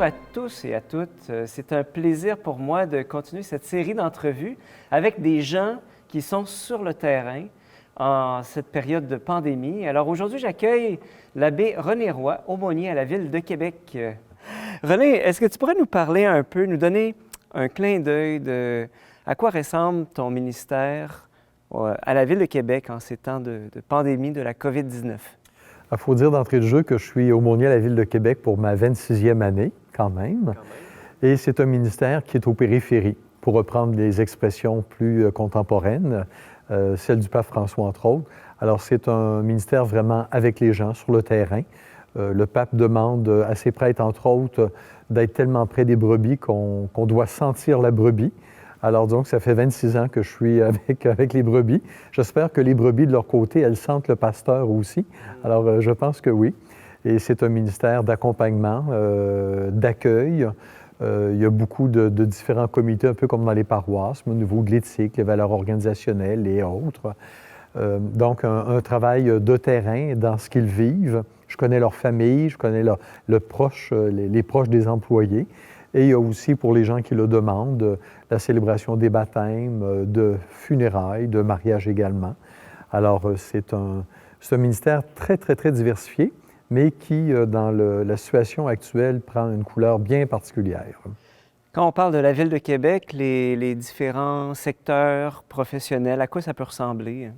à tous et à toutes. C'est un plaisir pour moi de continuer cette série d'entrevues avec des gens qui sont sur le terrain en cette période de pandémie. Alors aujourd'hui, j'accueille l'abbé René Roy, aumônier à la Ville de Québec. René, est-ce que tu pourrais nous parler un peu, nous donner un clin d'œil de à quoi ressemble ton ministère à la Ville de Québec en ces temps de pandémie de la COVID-19? Il faut dire d'entrée de jeu que je suis aumônier à la Ville de Québec pour ma 26e année, quand même. Et c'est un ministère qui est aux périphéries, pour reprendre des expressions plus contemporaines, celle du pape François, entre autres. Alors, c'est un ministère vraiment avec les gens, sur le terrain. Le pape demande à ses prêtres, entre autres, d'être tellement près des brebis qu'on doit sentir la brebis. Alors donc, ça fait 26 ans que je suis avec les brebis. J'espère que les brebis, de leur côté, elles sentent le pasteur aussi. Alors, je pense que oui. Et c'est un ministère d'accompagnement, d'accueil. Il y a beaucoup de différents comités, un peu comme dans les paroisses, au niveau de l'éthique, les valeurs organisationnelles et autres. Donc, un travail de terrain dans ce qu'ils vivent. Je connais leur famille, je connais les proches des employés. Et il y a aussi, pour les gens qui le demandent, la célébration des baptêmes, de funérailles, de mariages également. Alors, c'est un ministère très, très, très diversifié, mais qui, dans la situation actuelle, prend une couleur bien particulière. Quand on parle de la Ville de Québec, les différents secteurs professionnels, à quoi ça peut ressembler?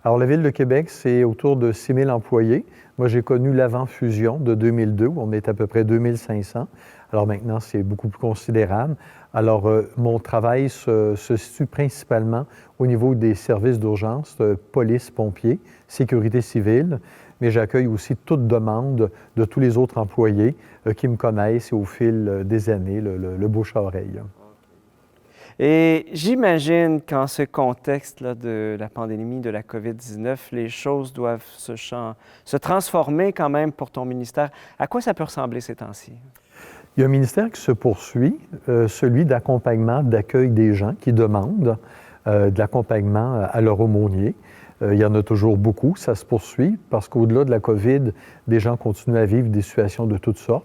Alors, la Ville de Québec, c'est autour de 6 000 employés. Moi, j'ai connu l'avant-fusion de 2002, où on est à peu près 2 500. Alors maintenant, c'est beaucoup plus considérable. Alors, mon travail se situe principalement au niveau des services d'urgence, police, pompiers, sécurité civile, mais j'accueille aussi toute demande de tous les autres employés qui me connaissent au fil des années, le bouche à oreille. Et j'imagine qu'en ce contexte-là de la pandémie de la COVID-19, les choses doivent se transformer quand même pour ton ministère. À quoi ça peut ressembler ces temps-ci? Il y a un ministère qui se poursuit, celui d'accompagnement, d'accueil des gens qui demandent de l'accompagnement à leur aumônier. Il y en a toujours beaucoup, ça se poursuit, parce qu'au-delà de la COVID, des gens continuent à vivre des situations de toutes sortes.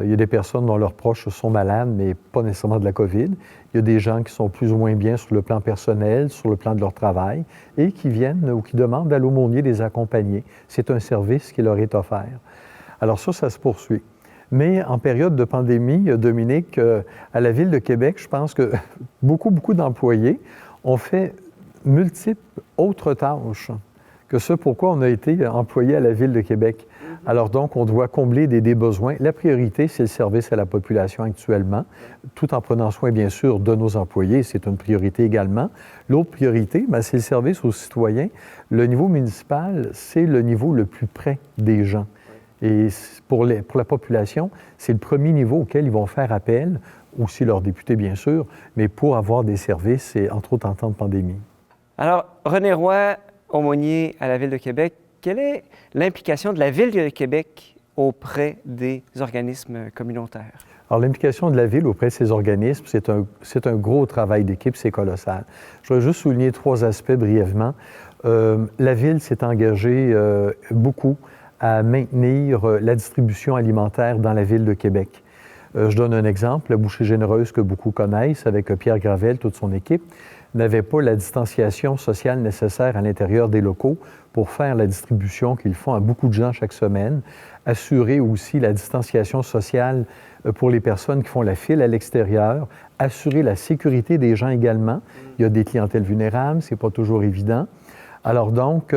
Il y a des personnes dont leurs proches sont malades, mais pas nécessairement de la COVID. Il y a des gens qui sont plus ou moins bien sur le plan personnel, sur le plan de leur travail, et qui viennent ou qui demandent à l'aumônier de les accompagner. C'est un service qui leur est offert. Alors ça se poursuit. Mais en période de pandémie, Dominique, à la Ville de Québec, je pense que beaucoup d'employés ont fait multiples autres tâches que ce pourquoi on a été employé à la Ville de Québec. Alors donc, on doit combler des besoins. La priorité, c'est le service à la population actuellement, tout en prenant soin, bien sûr, de nos employés. C'est une priorité également. L'autre priorité, c'est le service aux citoyens. Le niveau municipal, c'est le niveau le plus près des gens. Et pour la population, c'est le premier niveau auquel ils vont faire appel, aussi leurs députés, bien sûr, mais pour avoir des services, et entre autres en temps de pandémie. Alors, René Roy, aumônier à la Ville de Québec, quelle est l'implication de la Ville de Québec auprès des organismes communautaires? Alors, l'implication de la Ville auprès de ces organismes, c'est un gros travail d'équipe, c'est colossal. Je voudrais juste souligner 3 aspects brièvement. La Ville s'est engagée beaucoup à maintenir la distribution alimentaire dans la Ville de Québec. Je donne un exemple, la Bouchée Généreuse que beaucoup connaissent, avec Pierre Gravel, toute son équipe, n'avait pas la distanciation sociale nécessaire à l'intérieur des locaux pour faire la distribution qu'ils font à beaucoup de gens chaque semaine, assurer aussi la distanciation sociale pour les personnes qui font la file à l'extérieur, assurer la sécurité des gens également. Il y a des clientèles vulnérables, c'est pas toujours évident. Alors donc,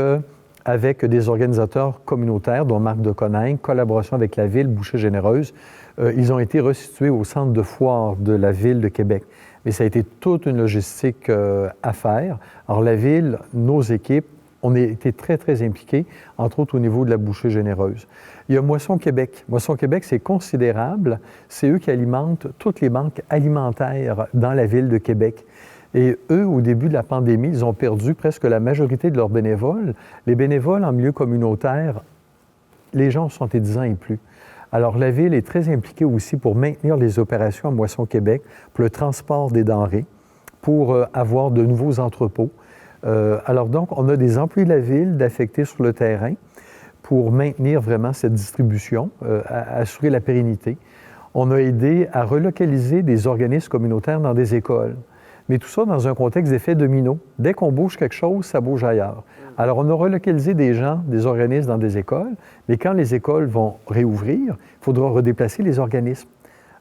avec des organisateurs communautaires, dont Marc de Coningue, collaboration avec la Ville Bouchée Généreuse, ils ont été resitués au centre de foire de la Ville de Québec. Mais ça a été toute une logistique à faire. Alors la Ville, nos équipes, on a été très, très impliqués, entre autres au niveau de la Bouchée Généreuse. Il y a Moisson Québec. Moisson Québec, c'est considérable. C'est eux qui alimentent toutes les banques alimentaires dans la Ville de Québec. Et eux, au début de la pandémie, ils ont perdu presque la majorité de leurs bénévoles. Les bénévoles en milieu communautaire, les gens ont 70 ans et plus. Alors, la Ville est très impliquée aussi pour maintenir les opérations à Moisson Québec, pour le transport des denrées, pour avoir de nouveaux entrepôts. Alors donc, on a des employés de la Ville d'affecter sur le terrain pour maintenir vraiment cette distribution, assurer la pérennité. On a aidé à relocaliser des organismes communautaires dans des écoles. Mais tout ça dans un contexte d'effet domino. Dès qu'on bouge quelque chose, ça bouge ailleurs. Alors, on a relocalisé des gens, des organismes dans des écoles, mais quand les écoles vont réouvrir, il faudra redéplacer les organismes.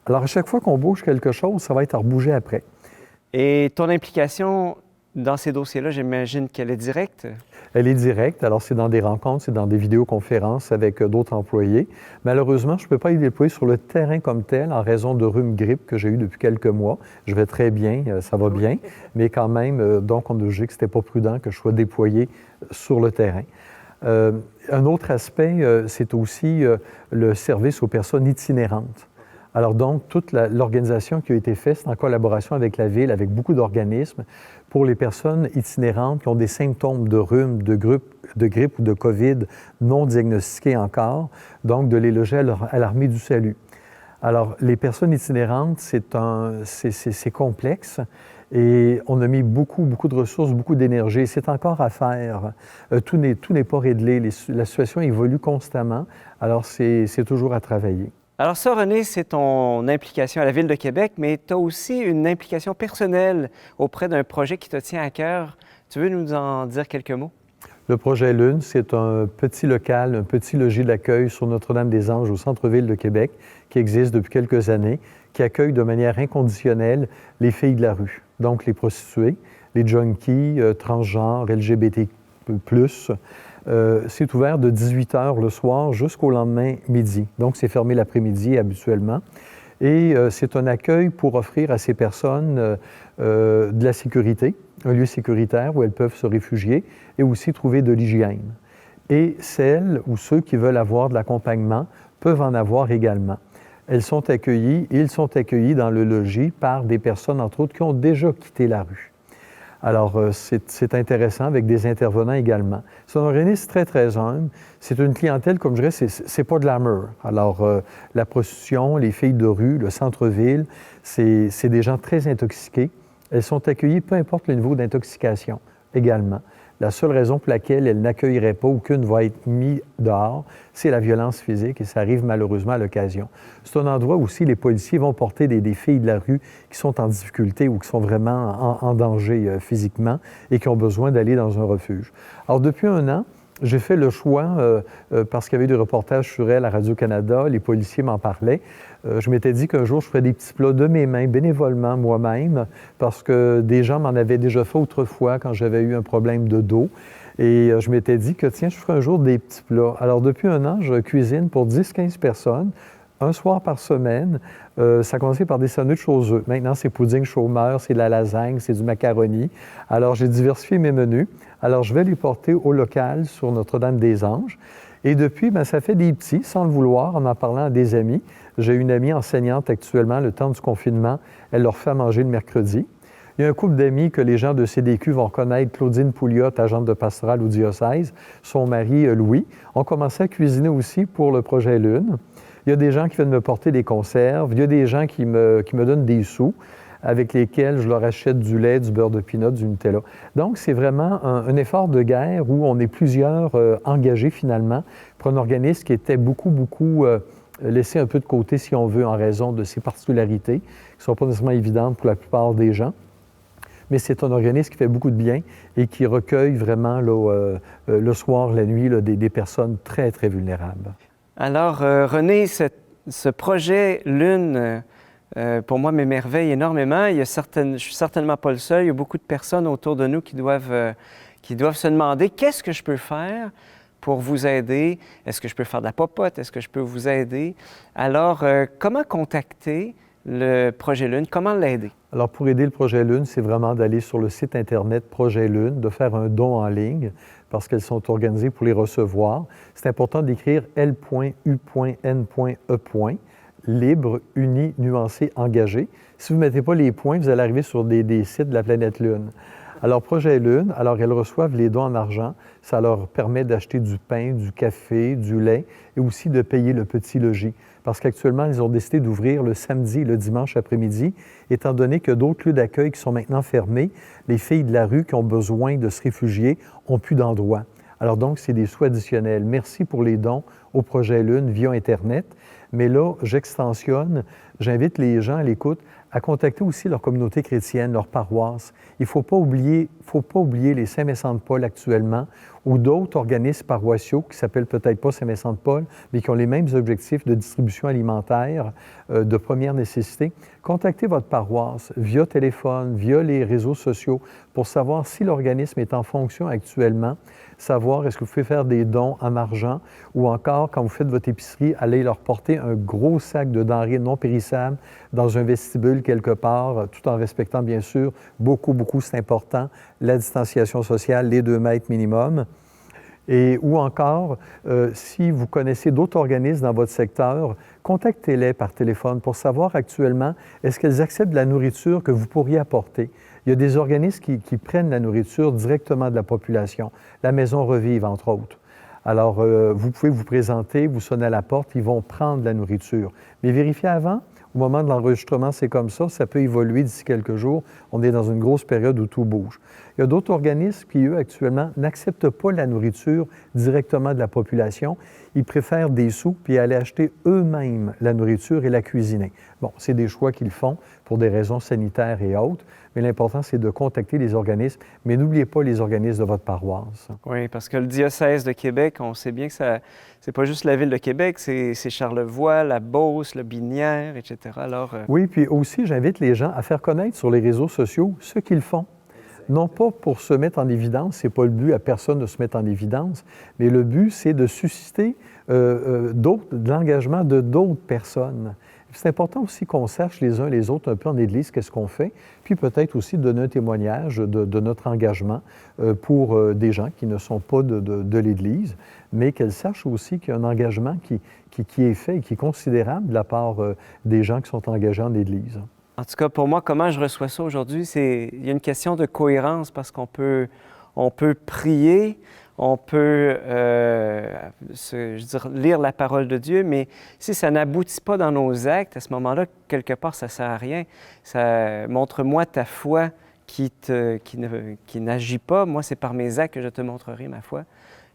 Alors, à chaque fois qu'on bouge quelque chose, ça va être à rebouger après. Et ton implication dans ces dossiers-là, j'imagine qu'elle est directe? Elle est directe. Alors, c'est dans des rencontres, c'est dans des vidéoconférences avec d'autres employés. Malheureusement, je ne peux pas y déployer sur le terrain comme tel en raison de rhume-grippe que j'ai eu depuis quelques mois. Je vais très bien, ça va bien, mais quand même, donc, on a jugé que ce n'était pas prudent que je sois déployé sur le terrain. Un autre aspect, c'est aussi le service aux personnes itinérantes. Alors donc, toute l'organisation qui a été faite, c'est en collaboration avec la Ville, avec beaucoup d'organismes, pour les personnes itinérantes qui ont des symptômes de rhume, de grippe ou de COVID non diagnostiqués encore, donc de les loger à l'Armée du Salut. Alors, les personnes itinérantes, c'est complexe et on a mis beaucoup de ressources, beaucoup d'énergie. C'est encore à faire. Tout n'est pas réglé. La situation évolue constamment, alors c'est toujours à travailler. Alors ça, René, c'est ton implication à la Ville de Québec, mais tu as aussi une implication personnelle auprès d'un projet qui te tient à cœur. Tu veux nous en dire quelques mots? Le projet Lune, c'est un petit local, un petit logis d'accueil sur Notre-Dame-des-Anges au centre-ville de Québec qui existe depuis quelques années, qui accueille de manière inconditionnelle les filles de la rue, donc les prostituées, les junkies, transgenres, LGBT+. C'est ouvert de 18h le soir jusqu'au lendemain midi. Donc, c'est fermé l'après-midi habituellement. Et c'est un accueil pour offrir à ces personnes de la sécurité, un lieu sécuritaire où elles peuvent se réfugier et aussi trouver de l'hygiène. Et celles ou ceux qui veulent avoir de l'accompagnement peuvent en avoir également. Elles sont accueillies, ils sont accueillis dans le logis par des personnes, entre autres, qui ont déjà quitté la rue. Alors, c'est intéressant avec des intervenants également. C'est un organisme très humble. C'est une clientèle, comme je dirais, c'est pas de l'amour. Alors, la prostitution, les filles de rue, le centre-ville, c'est des gens très intoxiqués. Elles sont accueillies, peu importe le niveau d'intoxication également. La seule raison pour laquelle elles n'accueilleraient pas ou qu'une va être mise dehors, c'est la violence physique et ça arrive malheureusement à l'occasion. C'est un endroit où aussi les policiers vont porter des filles de la rue qui sont en difficulté ou qui sont vraiment en danger physiquement et qui ont besoin d'aller dans un refuge. Alors depuis un an, j'ai fait le choix, parce qu'il y avait des reportages sur elle à Radio-Canada, les policiers m'en parlaient. Je m'étais dit qu'un jour, je ferais des petits plats de mes mains, bénévolement moi-même, parce que des gens m'en avaient déjà fait autrefois quand j'avais eu un problème de dos. Et je m'étais dit que, tiens, je ferais un jour des petits plats. Alors, depuis un an, je cuisine pour 10-15 personnes, un soir par semaine. Ça a commencé par des sandwichs aux œufs. Maintenant, c'est pudding chômeur, c'est de la lasagne, c'est du macaroni. Alors, j'ai diversifié mes menus. Alors, je vais les porter au local sur Notre-Dame-des-Anges. Et depuis, bien, ça fait des petits, sans le vouloir, en parlant à des amis. J'ai une amie enseignante actuellement, le temps du confinement, elle leur fait à manger le mercredi. Il y a un couple d'amis que les gens de CDQ vont connaître, Claudine Pouliot, agente de pastorale au diocèse, son mari Louis, ont commencé à cuisiner aussi pour le projet Lune. Il y a des gens qui viennent me porter des conserves, il y a des gens qui me donnent des sous avec lesquels je leur achète du lait, du beurre de pinot, du Nutella. Donc, c'est vraiment un effort de guerre où on est plusieurs engagés finalement pour un organisme qui était beaucoup laissé un peu de côté, si on veut, en raison de ses particularités, qui ne sont pas nécessairement évidentes pour la plupart des gens. Mais c'est un organisme qui fait beaucoup de bien et qui recueille vraiment là, le soir, la nuit, là, des personnes très vulnérables. Alors, René, ce projet Lune, pour moi, m'émerveille énormément. Je ne suis certainement pas le seul. Il y a beaucoup de personnes autour de nous qui doivent se demander qu'est-ce que je peux faire pour vous aider? Est-ce que je peux faire de la popote? Est-ce que je peux vous aider? Alors, comment contacter le projet Lune? Comment l'aider? Alors, pour aider le projet Lune, c'est vraiment d'aller sur le site Internet Projet Lune, de faire un don en ligne, parce qu'elles sont organisées pour les recevoir. C'est important d'écrire L.U.N.E. libre, uni, nuancé, engagé. Si vous ne mettez pas les points, vous allez arriver sur des sites de la planète Lune. Alors, Projet Lune, alors elles reçoivent les dons en argent. Ça leur permet d'acheter du pain, du café, du lait et aussi de payer le petit logis. Parce qu'actuellement, ils ont décidé d'ouvrir le samedi et le dimanche après-midi, étant donné que d'autres lieux d'accueil qui sont maintenant fermés, les filles de la rue qui ont besoin de se réfugier n'ont plus d'endroit. Alors donc, c'est des sous additionnels. Merci pour les dons au Projet Lune via Internet. Mais là, j'extensionne, j'invite les gens à l'écoute à contacter aussi leur communauté chrétienne, leur paroisse. Il ne faut pas oublier les Saint-Vincent de Paul actuellement ou d'autres organismes paroissiaux qui s'appellent peut-être pas Saint-Vincent de Paul, mais qui ont les mêmes objectifs de distribution alimentaire de première nécessité. Contactez votre paroisse via téléphone, via les réseaux sociaux pour savoir si l'organisme est en fonction actuellement, savoir est-ce que vous pouvez faire des dons en argent ou encore, quand vous faites votre épicerie, allez leur porter un gros sac de denrées non périssables dans un vestibule quelque part, tout en respectant bien sûr, beaucoup, c'est important, la distanciation sociale, les 2 mètres minimum. Et, ou encore, si vous connaissez d'autres organismes dans votre secteur, contactez-les par téléphone pour savoir actuellement, est-ce qu'elles acceptent de la nourriture que vous pourriez apporter. Il y a des organismes qui prennent la nourriture directement de la population. La Maison Revive, entre autres. Alors, vous pouvez vous présenter, vous sonnez à la porte, ils vont prendre la nourriture. Mais vérifiez avant. Au moment de l'enregistrement, c'est comme ça peut évoluer d'ici quelques jours. On est dans une grosse période où tout bouge. Il y a d'autres organismes qui, eux, actuellement, n'acceptent pas la nourriture directement de la population. Ils préfèrent des sous puis aller acheter eux-mêmes la nourriture et la cuisiner. Bon, c'est des choix qu'ils font pour des raisons sanitaires et autres, mais l'important, c'est de contacter les organismes. Mais n'oubliez pas les organismes de votre paroisse. Oui, parce que le diocèse de Québec, on sait bien que c'est pas juste la ville de Québec, c'est Charlevoix, la Beauce, le Binière, etc. Alors, Oui, puis aussi, j'invite les gens à faire connaître sur les réseaux sociaux ce qu'ils font. Non pas pour se mettre en évidence, c'est pas le but à personne de se mettre en évidence, mais le but, c'est de susciter de l'engagement de d'autres personnes. C'est important aussi qu'on sache les uns les autres un peu en Église qu'est-ce qu'on fait, puis peut-être aussi donner un témoignage de notre engagement pour des gens qui ne sont pas de l'Église, mais qu'elles sachent aussi qu'il y a un engagement qui est fait et qui est considérable de la part des gens qui sont engagés en Église. En tout cas, pour moi, comment je reçois ça aujourd'hui, il y a une question de cohérence parce qu'on peut prier, on peut lire la parole de Dieu, mais si ça n'aboutit pas dans nos actes, à ce moment-là, quelque part, ça ne sert à rien. Ça montre-moi ta foi qui n'agit pas. Moi, c'est par mes actes que je te montrerai ma foi.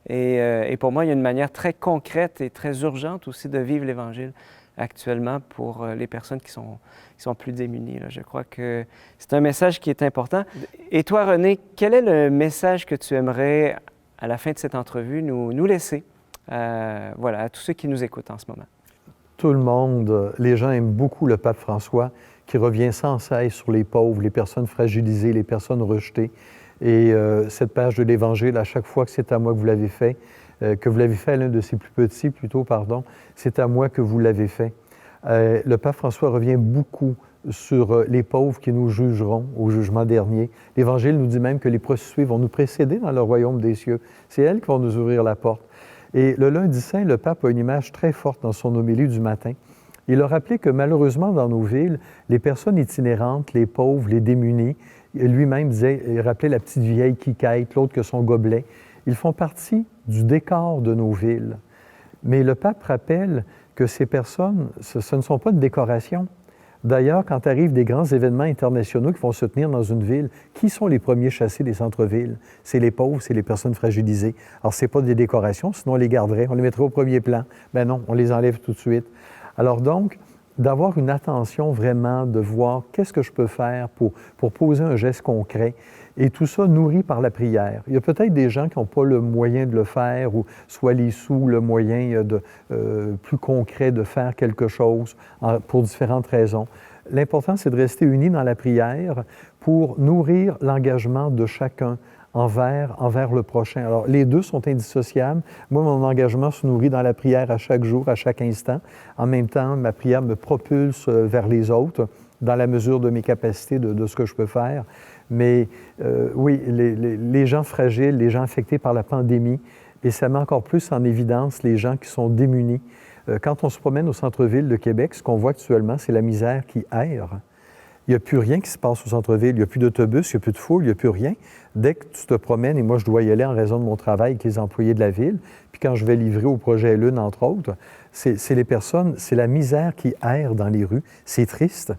Et pour moi, il y a une manière très concrète et très urgente aussi de vivre l'Évangile actuellement pour les personnes qui sont plus démunies. Là. Je crois que c'est un message qui est important. Et toi, René, quel est le message que tu aimerais, à la fin de cette entrevue, nous laisser à tous ceux qui nous écoutent en ce moment? Tout le monde, les gens aiment beaucoup le pape François qui revient sans cesse sur les pauvres, les personnes fragilisées, les personnes rejetées. Et cette page de l'Évangile, à chaque fois que c'est à moi que vous l'avez fait, à l'un de ses plus petits, c'est à moi que vous l'avez fait. Le pape François revient beaucoup sur les pauvres qui nous jugeront au jugement dernier. L'Évangile nous dit même que les prostituées vont nous précéder dans le royaume des cieux. C'est elles qui vont nous ouvrir la porte. Et le lundi saint, le pape a une image très forte dans son homélie du matin. Il a rappelé que malheureusement dans nos villes, les personnes itinérantes, les pauvres, les démunis, lui-même il rappelait la petite vieille qui quête, l'autre que son gobelet, ils font partie du décor de nos villes. Mais le pape rappelle que ces personnes, ce ne sont pas une décoration. D'ailleurs, quand arrivent des grands événements internationaux qui vont se tenir dans une ville, qui sont les premiers chassés des centres-villes? C'est les pauvres, c'est les personnes fragilisées. Alors, ce n'est pas des décorations, sinon on les garderait, on les mettrait au premier plan. Ben non, on les enlève tout de suite. Alors donc, d'avoir une attention vraiment, de voir qu'est-ce que je peux faire pour poser un geste concret. Et tout ça nourri par la prière. Il y a peut-être des gens qui n'ont pas le moyen de le faire, ou soit les sous, le moyen plus concret de faire quelque chose pour différentes raisons. L'important, c'est de rester unis dans la prière pour nourrir l'engagement de chacun envers le prochain. Alors, les deux sont indissociables. Moi, mon engagement se nourrit dans la prière à chaque jour, à chaque instant. En même temps, ma prière me propulse vers les autres dans la mesure de mes capacités, de ce que je peux faire. Mais oui, les gens fragiles, les gens affectés par la pandémie, et ça met encore plus en évidence les gens qui sont démunis. Quand on se promène au centre-ville de Québec, ce qu'on voit actuellement, c'est la misère qui erre. Il n'y a plus rien qui se passe au centre-ville. Il n'y a plus d'autobus, il n'y a plus de foule, il n'y a plus rien. Dès que tu te promènes, et moi je dois y aller en raison de mon travail avec les employés de la ville, puis quand je vais livrer au projet Lune, entre autres, c'est les personnes, c'est la misère qui erre dans les rues. C'est triste.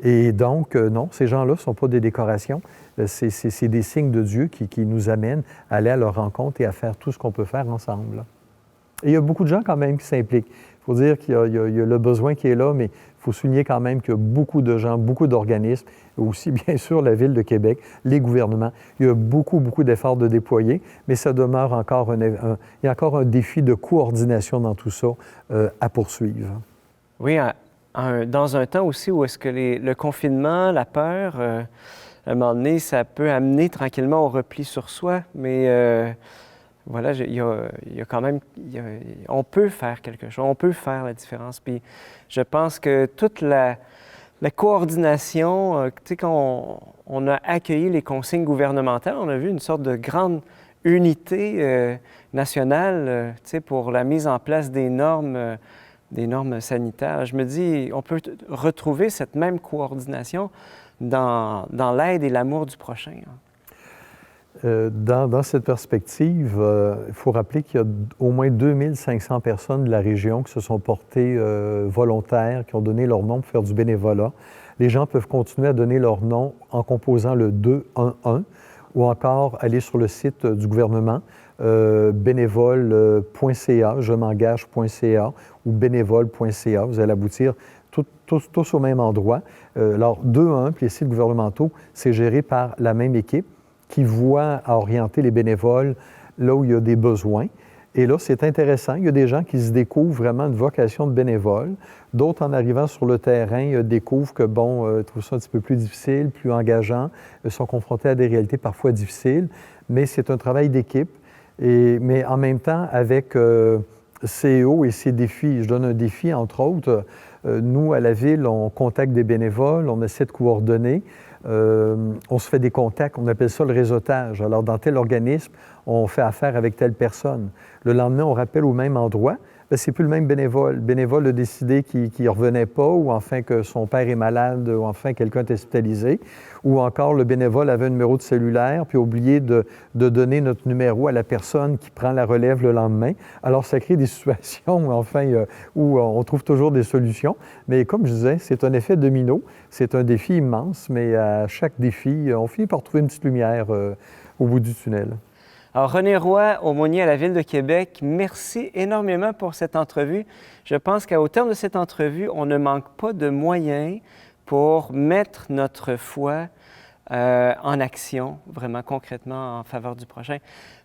Et donc, non, ces gens-là ne sont pas des décorations. C'est des signes de Dieu qui nous amènent à aller à leur rencontre et à faire tout ce qu'on peut faire ensemble. Et il y a beaucoup de gens quand même qui s'impliquent. Il faut dire qu'il y a le besoin qui est là, mais il faut souligner quand même qu'il y a beaucoup de gens, beaucoup d'organismes, et aussi bien sûr la Ville de Québec, les gouvernements. Il y a beaucoup d'efforts de déployer, mais ça demeure encore il y a encore un défi de coordination dans tout ça à poursuivre. Oui, dans un temps aussi où est-ce que le confinement, la peur, à un moment donné, ça peut amener tranquillement au repli sur soi, mais voilà, il y a quand même, on peut faire quelque chose, on peut faire la différence. Puis je pense que toute la coordination, tu sais, quand on a accueilli les consignes gouvernementales, on a vu une sorte de grande unité nationale, tu sais, pour la mise en place des normes sanitaires. Je me dis, on peut retrouver cette même coordination dans l'aide et l'amour du prochain. Dans cette perspective, il faut rappeler qu'il y a au moins 2500 personnes de la région qui se sont portées volontaires, qui ont donné leur nom pour faire du bénévolat. Les gens peuvent continuer à donner leur nom en composant le 211 ou encore aller sur le site du gouvernement, bénévole.ca, je m'engage.ca ou bénévole.ca. Vous allez aboutir tous au même endroit. Alors, 211, puis les sites gouvernementaux, c'est géré par la même équipe qui voit à orienter les bénévoles là où il y a des besoins. Et là, c'est intéressant. Il y a des gens qui se découvrent vraiment une vocation de bénévole. D'autres, en arrivant sur le terrain, découvrent que, trouvent ça un petit peu plus difficile, plus engageant, sont confrontés à des réalités parfois difficiles. Mais c'est un travail d'équipe. Mais en même temps, avec ses hauts et ses défis, je donne un défi, entre autres. Nous, à la Ville, on contacte des bénévoles, on essaie de coordonner. On se fait des contacts, on appelle ça le réseautage. Alors, dans tel organisme, on fait affaire avec telle personne. Le lendemain, on rappelle au même endroit. Bien, c'est plus le même bénévole. Le bénévole a décidé qu'il ne revenait pas, ou enfin que son père est malade, ou enfin quelqu'un est hospitalisé. Ou encore, le bénévole avait un numéro de cellulaire, puis a oublié de donner notre numéro à la personne qui prend la relève le lendemain. Alors, ça crée des situations, où on trouve toujours des solutions. Mais comme je disais, c'est un effet domino. C'est un défi immense, mais à chaque défi, on finit par trouver une petite lumière au bout du tunnel. Alors, René Roy, aumônier à la Ville de Québec, merci énormément pour cette entrevue. Je pense qu'au terme de cette entrevue, on ne manque pas de moyens pour mettre notre foi en action, vraiment concrètement en faveur du prochain.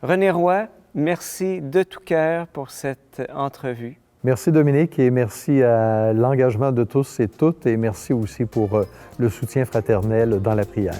René Roy, merci de tout cœur pour cette entrevue. Merci Dominique et merci à l'engagement de tous et toutes et merci aussi pour le soutien fraternel dans la prière.